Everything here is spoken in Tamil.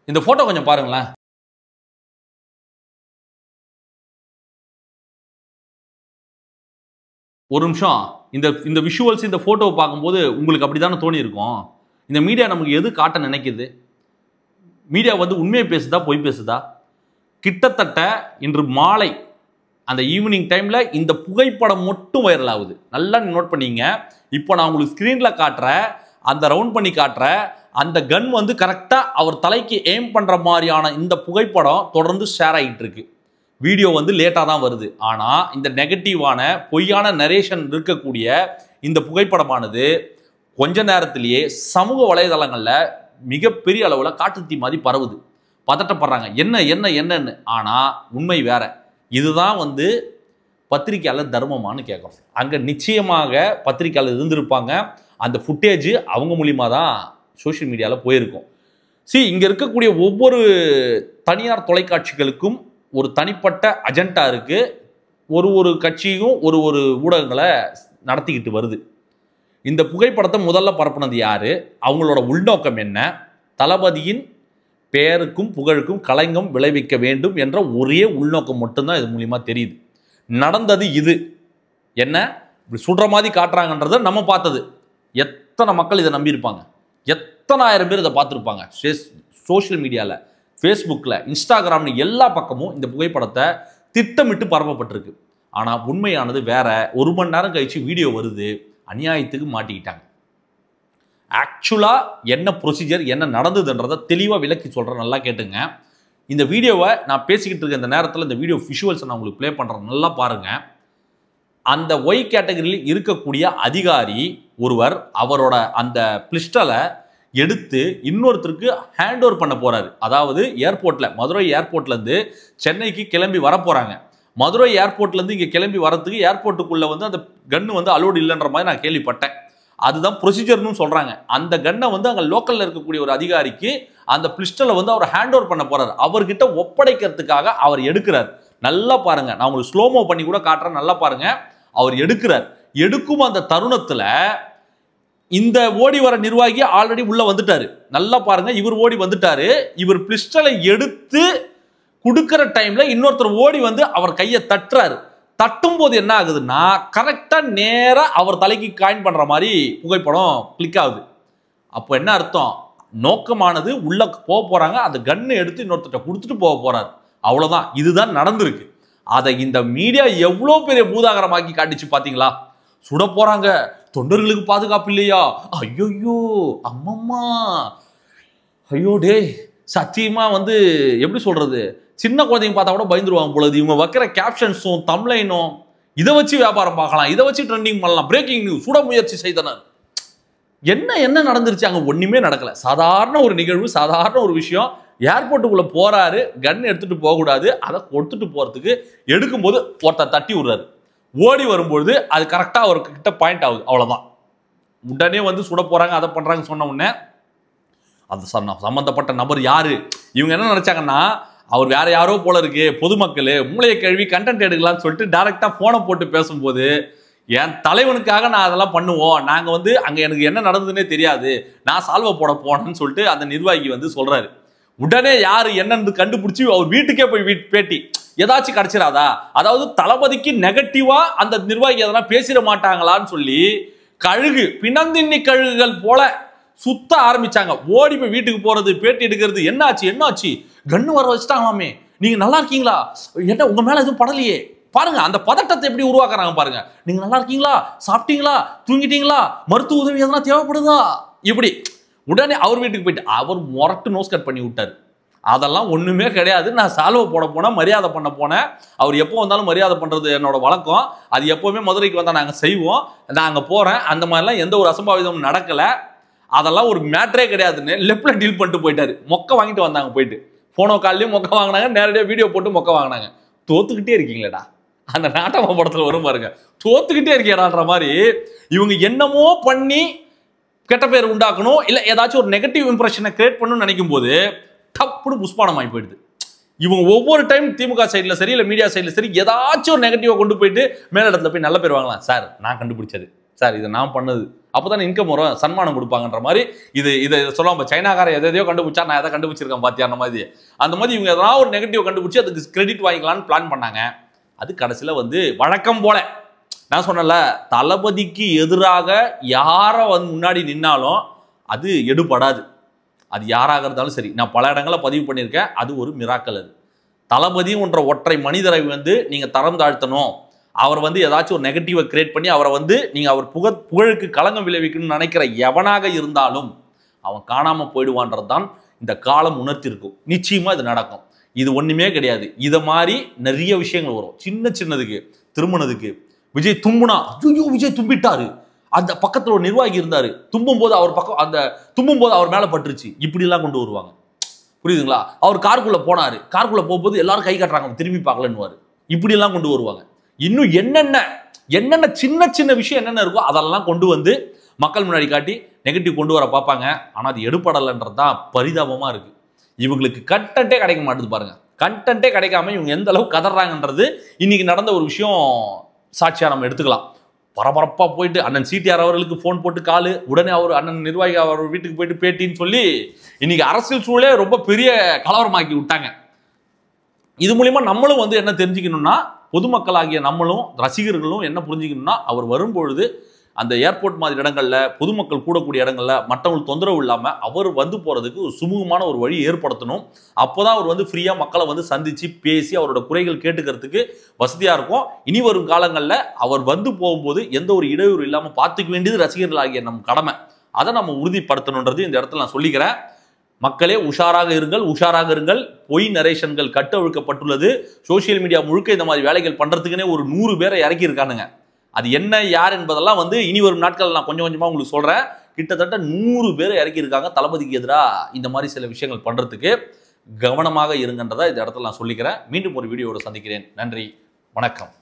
இந்த போட்டோ கொஞ்சம் பாருங்களேன். ஒரு நிமிஷம். இந்த விஷுவல்ஸ், இந்த போட்டோவை பார்க்கும்போது உங்களுக்கு அப்படிதானே தோணி இருக்கும். இந்த மீடியா நமக்கு எது காட்ட நினைக்குது? மீடியா வந்து உண்மையை பேசுதா, பொய் பேசுதா? கிட்டத்தட்ட இன்று மாலை அந்த ஈவினிங் டைம்ல இந்த புகைப்படம் மட்டும் வைரல் ஆகுது. நல்லா நோட் பண்ணீங்க. இப்போ நான் உங்களுக்கு ஸ்கிரீன்ல காட்டுற அந்த ரவுண்ட் பண்ணி காட்டுற அந்த கன் வந்து கரெக்டா அவர் தலைக்கு எய்ம் பண்ற மாதிரியான இந்த புகைப்படம் தொடர்ந்து ஷேர் ஆகிட்டு இருக்கு. வீடியோ வந்து லேட்டா தான் வருது. ஆனா இந்த நெகட்டிவான பொய்யான நரேஷன் இருக்கக்கூடிய இந்த புகைப்படமானது கொஞ்ச நேரத்திலேயே சமூக வலைதளங்கள்ல மிகப்பெரிய அளவுல காட்டுத்தீ மாதிரி பரவுது. பதட்டப்படுறாங்க, என்னன்னு. ஆனா உண்மை வேற. இதுதான் வந்து பத்திரிகையாளர் தர்மமானு கேட்கணும். அங்க நிச்சயமாக பத்திரிகையாளர் இருந்திருப்பாங்க. அந்த ஃபுட்டேஜ் அவங்க மூலியமா தான் சோஷியல் மீடியாவில் போயிருக்கும். இங்க இருக்கக்கூடிய ஒவ்வொரு தனியார் தொலைக்காட்சிகளுக்கும் ஒரு தனிப்பட்ட அஜெண்டா இருக்கு. ஒரு கட்சியும் ஒரு ஊடகங்களை நடத்திக்கிட்டு வருது. இந்த புகைப்படத்தை முதல்ல பரப்புனது யாரு, அவங்களோட உள்நோக்கம் என்ன, தளபதியின் பெயருக்கும் புகழுக்கும் களங்கம் விளைவிக்க வேண்டும் என்ற ஒரே உள்நோக்கம் மட்டும்தான் இது மூலியமா தெரியுது. நடந்தது இது. என்ன சுடுற மாதிரி காட்டுறாங்கன்றத நம்ம பார்த்தது. எத்தனை மக்கள் இதை நம்பியிருப்பாங்க? எத்தனை ஆயிரம் பேர் இதை பார்த்துருப்பாங்க? சோஷியல் மீடியாவில், ஃபேஸ்புக்கில், இன்ஸ்டாகிராம்னு எல்லா பக்கமும் இந்த புகைப்படத்தை திட்டமிட்டு பரப்பப்பட்டிருக்கு. ஆனால் உண்மையானது வேற. 1 மணி நேரம் கழிச்சு வீடியோ வருது. அநியாயத்துக்கு மாட்டிக்கிட்டாங்க. ஆக்சுவலா என்ன ப்ரொசீஜர், என்ன நடந்ததுன்றதை தெளிவாக விளக்கி சொல்கிறேன். நல்லா கேட்டுங்க. இந்த வீடியோவை நான் பேசிக்கிட்டு இருக்க இந்த நேரத்தில் இந்த வீடியோ விஷுவல்ஸை நான் உங்களுக்கு ப்ளே பண்ணுறேன். நல்லா பாருங்க. அந்த ஒய் கேட்டகரியில் இருக்கக்கூடிய அதிகாரி ஒருவர் அவரோட அந்த பிஸ்டலை எடுத்து இன்னொருத்தருக்கு ஹேண்ட் ஓவர் பண்ண போறாரு. அதாவது ஏர்போர்ட்ல, மதுரை ஏர்போர்ட்ல இருந்து சென்னைக்கு கிளம்பி வர போறாங்க. மதுரை ஏர்போர்ட்ல இருந்து இங்க கிளம்பி வரதுக்கு ஏர்போர்ட்டுக்குள்ள வந்து அந்த கன்னு வந்து அலோடு இல்லைன்ற மாதிரி நான் கேள்விப்பட்டேன். அதுதான் ப்ரொசீஜர்னு சொல்றாங்க. அந்த கன்னை வந்து அங்க லோக்கல்ல இருக்கக்கூடிய ஒரு அதிகாரிக்கு அந்த பிஸ்டலை வந்து அவர் ஹேண்ட் ஓவர் பண்ண போறாரு. அவர்கிட்ட ஒப்படைக்கிறதுக்காக அவர் எடுக்கிறார். நல்லா பாருங்க. நான் உங்களுக்கு ஸ்லோமோ பண்ணி கூட காட்டுறேன். நல்லா பாருங்க. அவர் எடுக்கிறார். எடுக்கும் அந்த தருணத்துல இந்த ஓடி வர நிர்வாகி ஆல்ரெடி உள்ள வந்துட்டாரு. நல்லா பாருங்க. இவர் ஓடி வந்துட்டாரு. இவர் பிஸ்டலை எடுத்து கொடுக்கிற டைம்ல இன்னொருத்தர் ஓடி வந்து அவர் கையை தட்டுறாரு. தட்டும் போது என்ன ஆகுதுன்னா கரெக்டா நேரா அவர் தலைக்கு காயின் பண்ற மாதிரி புகைப்படம் கிளிக் ஆகுது. அப்போ என்ன அர்த்தம்? நோக்கமானது உள்ள போக போறாங்க. அந்த கன்னு எடுத்து இன்னொருத்தட்ட கொடுத்துட்டு போக போறாரு. அவ்வளவுதான். இதுதான் நடந்திருக்கு. அதை இந்த மீடியா எவ்வளவு பெரிய பூதாகரமாக்கி காட்டிச்சு பாத்தீங்களா? சுட போறாங்க, தொண்டர்களுக்கு பாதுகாப்பு இல்லையா, ஐயோ அம்மம்மா, ஐயோ டே, சத்தியமா வந்து எப்படி சொல்றது, சின்ன குழந்தைங்க பார்த்தா கூட பயந்துருவாங்க பொழுது. இவங்க வைக்கிற கேப்ஷன்ஸும் தம்ப்லைனும் இதை வச்சு வியாபாரம் பார்க்கலாம், இதை வச்சு ட்ரெண்டிங் பண்ணலாம். பிரேக்கிங் நியூஸ், சுட முயற்சி செய்தனர். என்ன நடந்துருச்சு? அங்க ஒண்ணுமே நடக்கல. சாதாரண ஒரு நிகழ்வு, சாதாரண ஒரு விஷயம். ஏர்போர்ட்டுக்குள்ள போறாரு, கன் எடுத்துட்டு போகக்கூடாது, அதை கொடுத்துட்டு போறதுக்கு எடுக்கும்போது ஒருத்தர் தட்டி விடுறாரு. ஓடி வரும்போது அது கரெக்டா அவர்கிட்ட பாயிண்ட் ஆகுது. அவ்வளவுதான். உடனே வந்து சுட போறாங்க, அதை பண்றாங்க. சொன்ன உடனே அது சம்பந்தப்பட்ட நபர் யாரு, இவங்க என்ன நினைச்சாங்கன்னா அவர் வேற யாரோ போல இருக்கு, பொதுமக்கள் மூளையை கழுவி கண்டென்ட் எடுக்கலாம்னு சொல்லிட்டு டைரக்டா போனை போட்டு பேசும்போது, என் தலைவனுக்காக நான் அதெல்லாம் பண்ணுவோம், நாங்க வந்து அங்க எனக்கு என்ன நடந்ததுன்னே தெரியாது, நான் சால்வை போட போனேன்னு சொல்லிட்டு அந்த நிர்வாகி வந்து சொல்றாரு. உடனே யாரு என்னன்னு கண்டுபிடிச்சு அவர் வீட்டுக்கே போய் பேட்டி, ஏதாச்சும் கிடைச்சிடாதா, அதாவது தளபதிக்கு நெகட்டிவா அந்த நிர்வாகி எதனா பேசிட மாட்டாங்களான்னு சொல்லி கழுகு, பிணந்தின்னி கழுகுகள் போல சுத்த ஆரம்பிச்சாங்க. ஓடி போய் வீட்டுக்கு போறது, பேட்டி எடுக்கிறது. என்னாச்சு, கன்னு வர வச்சுட்டாங்களாமே, நீங்க நல்லா இருக்கீங்களா, என்ன உங்க மேல எதுவும் படலையே, பாருங்க அந்த பதட்டத்தை எப்படி உருவாக்குறாங்க பாருங்க, நீங்க நல்லா இருக்கீங்களா, சாப்பிட்டீங்களா, தூங்கிட்டீங்களா, மருத்துவ உதவி எதனா தேவைப்படுதா, இப்படி. உடனே அவர் வீட்டுக்கு போயிட்டு அவர் மொரட்டு நோஸ் கட் பண்ணி விட்டாரு. அதெல்லாம் ஒண்ணுமே கிடையாது, நான் சால்வை போட போனேன், மரியாதை பண்ண போனேன், அவர் எப்போ வந்தாலும் மரியாதை பண்றது என்னோட வழக்கம், அது எப்பவுமே மதுரைக்கு வந்தா நாங்க செய்வோம், நான் அங்க போறேன், அந்த மாதிரிலாம் எந்த ஒரு அசம்பாவிதமும் நடக்கல, அதெல்லாம் ஒரு மேட்டரே கிடையாதுன்னு லெப்ட்ல டீல் பண்ணிட்டு போயிட்டாரு. மொக்க வாங்கிட்டு வந்தாங்க. போயிட்டு போனோ கால்லையும் மொக்க வாங்கினாங்க, நேரடியாக வீடியோ போட்டு மொக்க வாங்கினாங்க. தோத்துக்கிட்டே இருக்கீங்களேடா, அந்த நாட்டம படத்துல வரும் பாருங்க, தோத்துக்கிட்டே இருக்கேடான்ற மாதிரி இவங்க என்னமோ பண்ணி கெட்ட பேர் உண்டாக்கணும், இல்ல ஏதாச்சும் ஒரு நெகட்டிவ் இம்ப்ரெஷனை கிரியேட் பண்ணணும்னு நினைக்கும் போது டப்புன்னு புஷ்பானம் ஆகி போயிடுது. இவங்க ஒவ்வொரு டைம் திமுக சைட்ல சரி, இல்ல மீடியா சைட்ல சரி, ஏதாச்சும் ஒரு நெகட்டிவா கொண்டு போயிட்டு மேலிடத்துல போய் நல்ல பேர் வாங்கலாம். சார் நான் கண்டுபிடிச்சது, சார் இதை நான் பண்ணது அப்போதான் இன்கம் வரும், சன்மானம் கொடுப்பாங்கன்ற மாதிரி இதை சொல்லாம சைனாக்காரன் எதையோ கண்டுபிடிச்சா நான் எதை கண்டுபிடிச்சிருக்கேன் பாத்தியா அந்த மாதிரி இவங்க எதனா ஒரு நெகட்டிவ் கண்டுபிடிச்சி அதுக்கு கிரெடிட் வாங்கிக்கலாம்னு பிளான் பண்ணாங்க. அது கடைசியில் வந்து வழக்கம் போல நான் சொன்னல, தளபதிக்கு எதிராக யாரை வந்து முன்னாடி நின்னாலும் அது எடுபடாது. அது யாராக இருந்தாலும் சரி, நான் பல இடங்களை பதிவு பண்ணியிருக்கேன். அது ஒரு மிராக்கல். அது தளபதி என்ற ஒற்றை மனிதரை வந்து நீங்கள் தரம் தாழ்த்தணும், அவர் வந்து ஏதாச்சும் ஒரு நெகட்டிவை கிரியேட் பண்ணி அவரை வந்து நீங்கள் அவர் புகழுக்கு களங்கம் விளைவிக்கணும்னு நினைக்கிற எவனாக இருந்தாலும் அவன் காணாமல் போயிடுவான்றது தான் இந்த காலம் உணர்த்திருக்கும். நிச்சயமாக இது நடக்கும். இது ஒன்றுமே கிடையாது. இதை மாதிரி நிறைய விஷயங்கள் வரும். சின்னதுக்கு திருமணத்துக்கு விஜய் தும்புனா, ஐயோ விஜய் தும்பிட்டாரு, அந்த பக்கத்தில் ஒரு நிர்வாகி இருந்தாரு, தும்பும் போது அவர் மேலே பட்டுருச்சு, இப்படிலாம் கொண்டு வருவாங்க. புரியுதுங்களா? அவர் காருக்குள்ள போனாரு, காருக்குள்ள போகும்போது எல்லாரும் கை காட்டுறாங்க, திரும்பி பார்க்கலன்னுவாரு. இப்படியெல்லாம் கொண்டு வருவாங்க. இன்னும் என்னென்ன சின்ன விஷயம் என்னென்ன இருக்கோ அதெல்லாம் கொண்டு வந்து மக்கள் முன்னாடி காட்டி நெகட்டிவ் கொண்டு வர பார்ப்பாங்க. ஆனால் அது எடுபடலைன்றது தான் பரிதாபமாக இருக்கு. இவங்களுக்கு கண்டென்ட்டே கிடைக்க மாட்டுது பாருங்க. கண்டென்ட்டே கிடைக்காம இவங்க எந்த அளவுக்கு கதறாங்கன்றது இன்னைக்கு நடந்த ஒரு விஷயம் சாட்சியா நம்ம எடுத்துக்கலாம். பரபரப்பா போயிட்டு அண்ணன் சிடிஆர் அவர்களுக்கு போன் போட்டு காலு, உடனே அவர் அண்ணன் நிர்வாகி அவர் வீட்டுக்கு போயிட்டு பேட்டின்னு சொல்லி இன்னைக்கு அரசியல் சூழலே ரொம்ப பெரிய கலவரமாக்கி விட்டாங்க. இது மூலியமா நம்மளும் வந்து என்ன தெரிஞ்சுக்கணும்னா, பொதுமக்களாகிய நம்மளும் ரசிகர்களும் என்ன புரிஞ்சுக்கணும்னா, அவர் வரும்பொழுது அந்த ஏர்போர்ட் மாதிரி இடங்கள்ல பொதுமக்கள் கூடக்கூடிய இடங்கள்ல மற்றவங்களுக்கு தொந்தரவு இல்லாம அவர் வந்து போறதுக்கு ஒரு சுமூகமான ஒரு வழி ஏற்படுத்தணும். அப்போதான் அவர் வந்து ஃப்ரீயா மக்களை வந்து சந்திச்சு பேசி அவரோட குறைகள் கேட்டுக்கிறதுக்கு வசதியா இருக்கும். இனி வரும் காலங்களில் அவர் வந்து போகும்போது எந்த ஒரு இடையூறு இல்லாம பார்த்துக்க வேண்டியது ரசிகர்களாகிய நம் கடமை. அதை நம்ம உறுதிப்படுத்தணுன்றது இந்த இடத்துல நான் சொல்லிக்கிறேன். மக்களே உஷாராக இருங்கள். பொய் நரேஷன்கள் கட்டவிழ்க்கப்பட்டுள்ளது. சோசியல் மீடியா முழுக்க இந்த மாதிரி வேலைகள் பண்றதுக்குன்னே ஒரு 100 பேரை இறக்கி இருக்கானுங்க. அது என்ன யார் என்பதெல்லாம் வந்து இனி வரும் நாட்கள் நான் கொஞ்சம் கொஞ்சமா உங்களுக்கு சொல்றேன். கிட்டத்தட்ட 100 பேரை இறக்கி இருக்காங்க தளபதிக்கு எதிராக இந்த மாதிரி சில விஷயங்கள் பண்றதுக்கு. கவனமாக இருங்கன்றதை இந்த இடத்துல நான் சொல்லிக்கிறேன். மீண்டும் ஒரு வீடியோவோட சந்திக்கிறேன். நன்றி, வணக்கம்.